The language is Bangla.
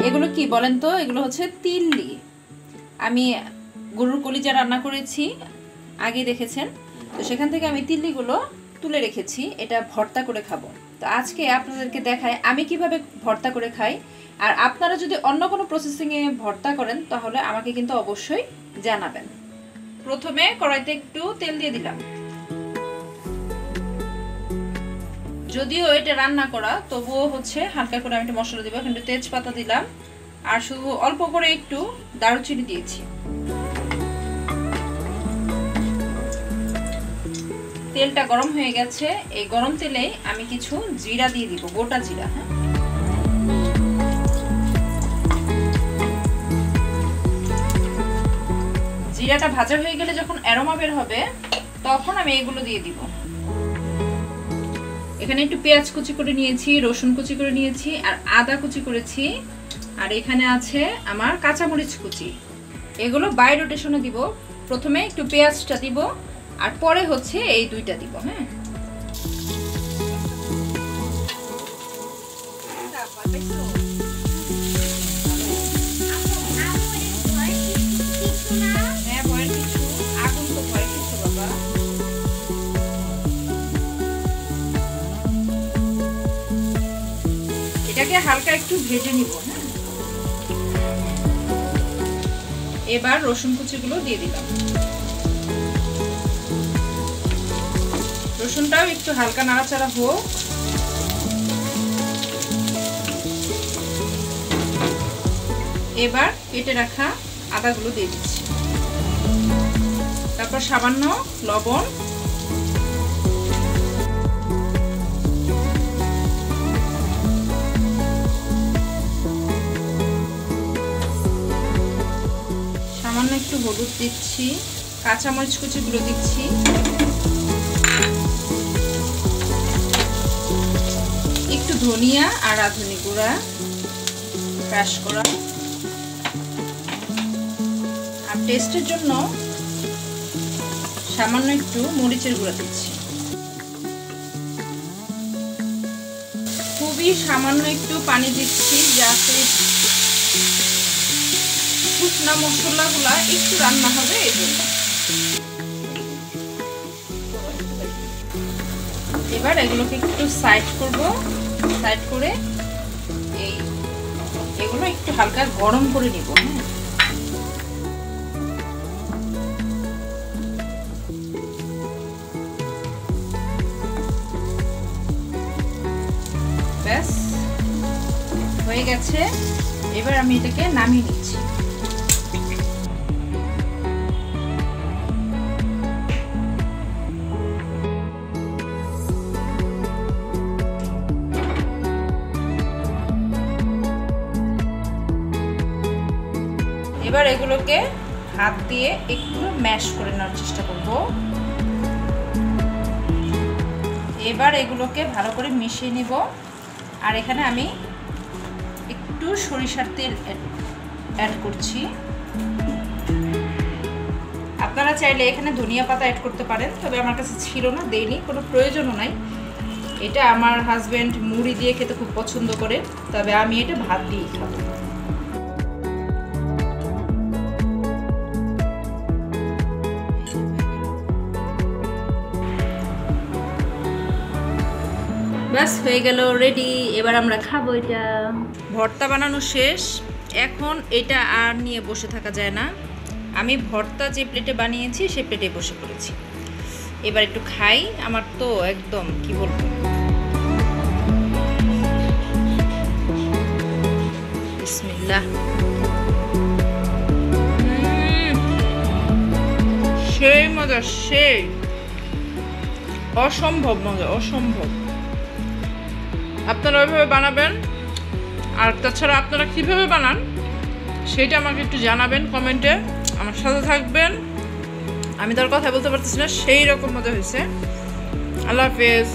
এগুলো কি বলেন তো? এগুলো হচ্ছে তিল্লি। আমি গরুর কলিজা রান্না করেছি, আগে দেখেছেন। তো সেখান থেকে আমি তিল্লিগুলো তুলে রেখেছি, এটা ভর্তা করে খাবো। তো আজকে আপনাদেরকে দেখাই আমি কিভাবে ভর্তা করে খাই। আর আপনারা যদি অন্য কোনো প্রসেসিংয়ে ভর্তা করেন তাহলে আমাকে কিন্তু অবশ্যই জানাবেন। প্রথমে কড়াইতে একটু তেল দিয়ে দিলাম। যদিও এটা রান্না করা, তবুও হচ্ছে হালকা করে আমি একটু মশলা দিব। এখানে তেজপাতা দিলাম আর শুধু অল্প করে একটু দারুচিনি দিয়েছি। তেলটা গরম হয়ে গেছে, এই গরম তেলে আমি কিছু জিরা দিয়ে দিব, গোটা জিরা। হ্যাঁ, জিরাটা ভাজা হয়ে গেলে যখন অ্যারোমা বের হবে তখন আমি এগুলো দিয়ে দিব। এখানে একটু পেঁয়াজ কুচি করে নিয়েছি, রসুন কুচি করে নিয়েছি আর আদা কুচি করেছি। আর এখানে আছে আমার কাঁচামরিচ কুচি। এগুলো বাই রোটেশনে দিব। প্রথমে একটু পেঁয়াজটা দিব আর পরে হচ্ছে এই দুইটা দিব। হ্যাঁ, এটাকে হালকা একটু ভেজে নিব। হ্যাঁ, এবার রসুন কুচিগুলো দিয়ে দিলাম। রসুনটাও একটু হালকা নাড়াচাড়া হোক। এবার কেটে রাখা আদাগুলো দিয়ে দিচ্ছি, তারপর সামান্য লবণ, সামান্য একটু হলুদ দিচ্ছি, কাঁচামরিচ কুচিগুলো দিচ্ছি, একটু ধনিয়া আর রাঁধুনি গুঁড়া ক্রাশ করা, আর টেস্টের জন্য সামান্য একটু মরিচের গুঁড়া দিচ্ছি। খুবই সামান্য একটু পানি দিচ্ছি যাতে শুকনা মশলাগুলা একটু রান্না হবে এই জন্য। এবার এগুলোকে একটু সাইড করব, সাইড করে এগুলো একটু হালকা গরম করে নিব। হ্যাঁ, ব্যাস হয়ে গেছে। এবার আমি এটাকে নামিয়ে নিচ্ছি। এবার এগুলোকে হাত দিয়ে একটু ম্যাশ করে নেওয়ার চেষ্টা করব। এবার এগুলোকে ভালো করে মিশিয়ে নিব। আর এখানে আমি একটু সরিষার তেল অ্যাড করছি। আপনারা চাইলে এখানে ধনিয়া পাতা অ্যাড করতে পারেন, তবে আমার কাছে ছিল না, দেইনি, কোনো প্রয়োজনও নাই। এটা আমার হাজবেন্ড মুড়ি দিয়ে খেতে খুব পছন্দ করে, তবে আমি এটা ভাত দিয়ে খাবো। ব্যাস হয়ে গেল, রেডি। এবার আমরা খাবো। এটা ভর্তা বানানো শেষ। এখন এটা আর নিয়ে বসে থাকা যায় না। আমি ভর্তা যে প্লেটে বানিয়েছি সেই প্লেটে বসে পড়েছি। এবার একটু খাই। আমার তো একদম কি বলবো, বিসমিল্লাহ। সেই মজা, সেই অসম্ভব মজা, অসম্ভব। আপনারা ওইভাবে বানাবেন। আর তাছাড়া আপনারা কীভাবে বানান সেটা আমাকে একটু জানাবেন কমেন্টে। আমার সাথে থাকবেন। আমি তার কথা বলতে পারতেছি না, সেই রকম মজা হয়েছে। আল্লাহ হাফেজ।